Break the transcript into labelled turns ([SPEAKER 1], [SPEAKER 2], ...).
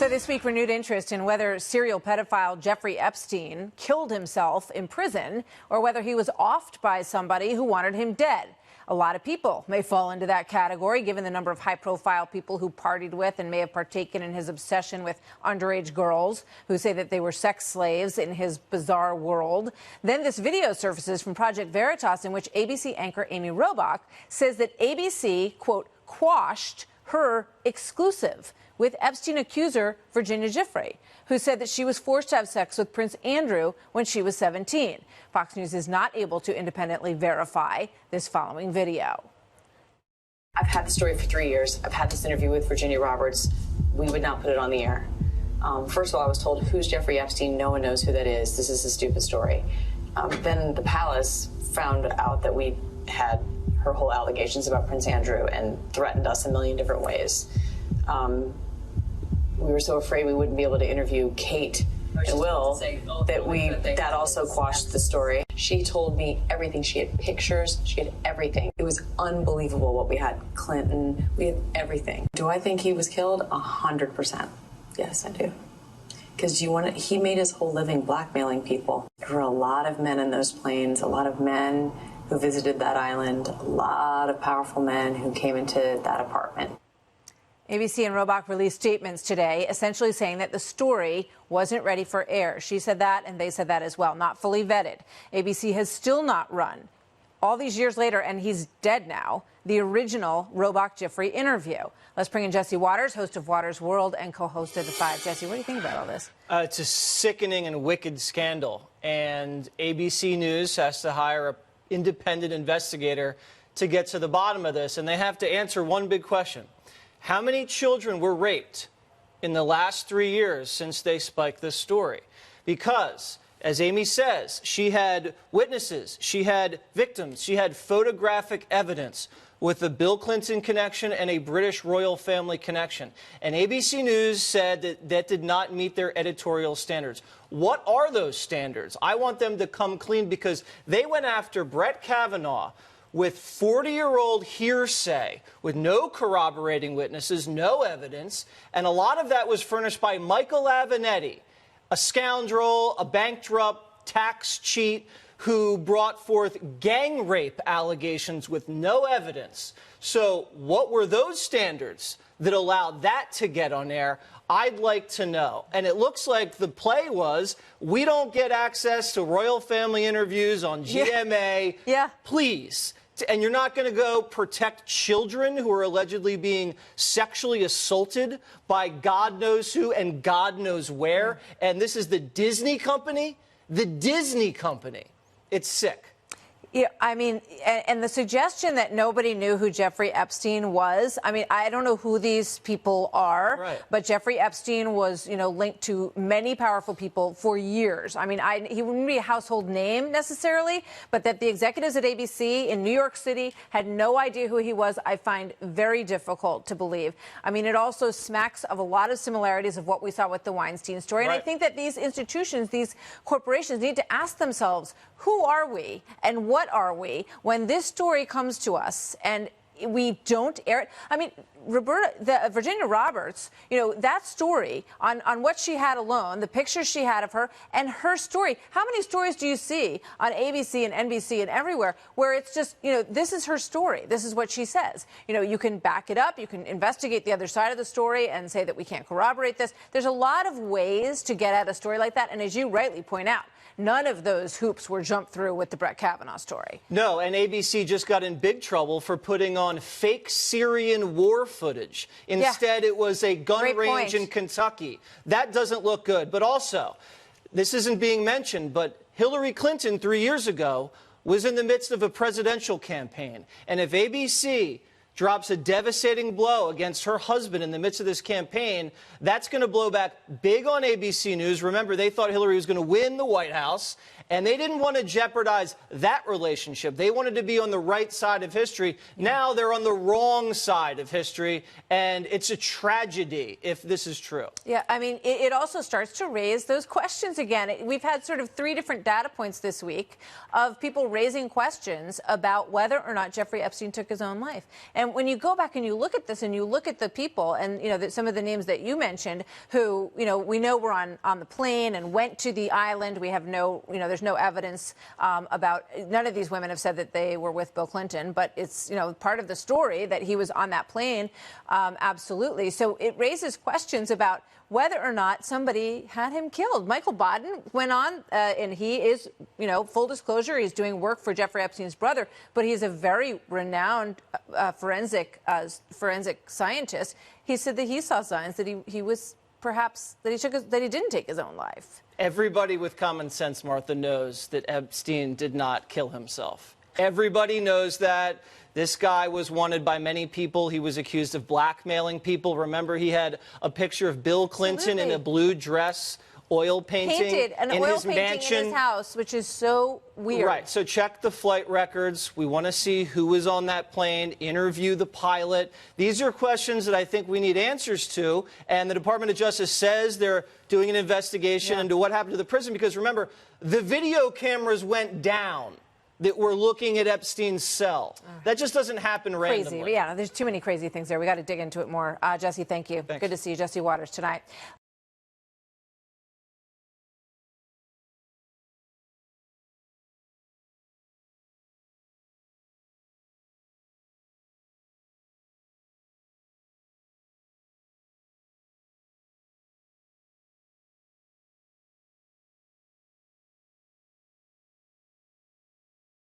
[SPEAKER 1] So this week, renewed interest in whether serial pedophile Jeffrey Epstein killed himself in prison or whether he was offed by somebody who wanted him dead. A lot of people may fall into that category, given the number of high-profile people who partied with and may have partaken in his obsession with underage girls who say that they were sex slaves in his bizarre world. Then this video surfaces from Project Veritas in which ABC anchor Amy Robach says that ABC, quote, quashed her exclusive with Epstein accuser Virginia Giuffre, who said that she was forced to have sex with Prince Andrew when she was 17. Fox News is not able to independently verify this following video.
[SPEAKER 2] I've had the story for 3 years. I've had this interview with Virginia Roberts. We would not put it on the air. First of all, I was told, who's Jeffrey Epstein? No one knows who that is. This is a stupid story. Then the palace found out that we had her whole allegations about Prince Andrew and threatened us a million different ways. We were so afraid we wouldn't be able to interview Kate and Will that also quashed the story. She told me everything. She had pictures. She had everything. It was unbelievable what we had. Clinton, we had everything. Do I think he was killed? 100%. Yes, I do. Because he made his whole living blackmailing people. There were a lot of men in those planes, a lot of men who visited that island, a lot of powerful men who came into that apartment.
[SPEAKER 1] ABC and Robach released statements today, essentially saying that the story wasn't ready for air. She said that, and they said that as well, not fully vetted. ABC has still not run, all these years later, and he's dead now, the original Robach-Giuffre interview. Let's bring in Jesse Waters, host of Waters World and co-host of The Five. Jesse, what do you think about all this?
[SPEAKER 3] It's a sickening and wicked scandal, and ABC News has to hire an independent investigator to get to the bottom of this, and they have to answer one big question. How many children were raped in the last 3 years since they spiked this story? Because, as Amy says, she had witnesses, she had victims, she had photographic evidence with a Bill Clinton connection and a British royal family connection. And ABC News said that that did not meet their editorial standards. What are those standards? I want them to come clean because they went after Brett Kavanaugh with 40-year-old hearsay, with no corroborating witnesses, no evidence, and a lot of that was furnished by Michael Avenatti, a scoundrel, a bankrupt tax cheat who brought forth gang rape allegations with no evidence. So what were those standards that allowed that to get on air? I'd like to know. And it looks like the play was, we don't get access to royal family interviews on GMA.
[SPEAKER 1] Yeah.
[SPEAKER 3] Please. And you're not going to go protect children who are allegedly being sexually assaulted by God knows who and God knows where. And this is the Disney company? The Disney company. It's sick.
[SPEAKER 1] Yeah, I mean, and the suggestion that nobody knew who Jeffrey Epstein was, I mean, I don't know who these people are,
[SPEAKER 3] right,
[SPEAKER 1] but Jeffrey Epstein was, linked to many powerful people for years. I mean, he wouldn't be a household name necessarily, but that the executives at ABC in New York City had no idea who he was, I find very difficult to believe. I mean, it also smacks of a lot of similarities of what we saw with the Weinstein story.
[SPEAKER 3] Right.
[SPEAKER 1] And I think that these institutions, these corporations need to ask themselves, who are we and what are we when this story comes to us and we don't air it? I mean, Virginia Roberts, that story on what she had alone, the pictures she had of her and her story. How many stories do you see on ABC and NBC and everywhere where it's just, this is her story. This is what she says. You can back it up. You can investigate the other side of the story and say that we can't corroborate this. There's a lot of ways to get at a story like that. And as you rightly point out, none of those hoops were jumped through with the Brett Kavanaugh story.
[SPEAKER 3] No, and ABC just got in big trouble for putting on fake Syrian war footage. Instead, It was a gun range in Kentucky. That doesn't look good. But also, this isn't being mentioned, but Hillary Clinton 3 years ago was in the midst of a presidential campaign. And if ABC drops a devastating blow against her husband in the midst of this campaign, that's going to blow back big on ABC News. Remember, they thought Hillary was going to win the White House, and they didn't want to jeopardize that relationship. They wanted to be on the right side of history. Now they're on the wrong side of history, and it's a tragedy if this is true.
[SPEAKER 1] Yeah, I mean, it also starts to raise those questions again. We've had sort of 3 different data points this week of people raising questions about whether or not Jeffrey Epstein took his own life. And And when you go back and you look at this and you look at the people and, some of the names that you mentioned who, we know were on the plane and went to the island. We have no, there's no evidence about, none of these women have said that they were with Bill Clinton, but it's, part of the story that he was on that plane. Absolutely. So it raises questions about whether or not somebody had him killed. Michael Baden went on, and he is, full disclosure, he's doing work for Jeffrey Epstein's brother, but he's a very renowned forensic scientist. He said that he saw signs that he was perhaps that he didn't take his own life.
[SPEAKER 3] Everybody with common sense, Martha, knows that Epstein did not kill himself. Everybody knows that. This guy was wanted by many people. He was accused of blackmailing people. Remember, he had a picture of Bill Clinton in a blue dress, oil painting
[SPEAKER 1] an
[SPEAKER 3] in
[SPEAKER 1] oil
[SPEAKER 3] his
[SPEAKER 1] painting
[SPEAKER 3] mansion.
[SPEAKER 1] in his house, which is so weird.
[SPEAKER 3] Right. So check the flight records. We want to see who was on that plane, interview the pilot. These are questions that I think we need answers to. And the Department of Justice says they're doing an investigation into what happened to the prison. Because remember, the video cameras went down that we're looking at Epstein's cell. That just doesn't happen randomly.
[SPEAKER 1] Crazy. Yeah, there's too many crazy things there. We got to dig into it more. Jesse, thank you.
[SPEAKER 3] Thanks.
[SPEAKER 1] Good to see you, Jesse Waters, tonight.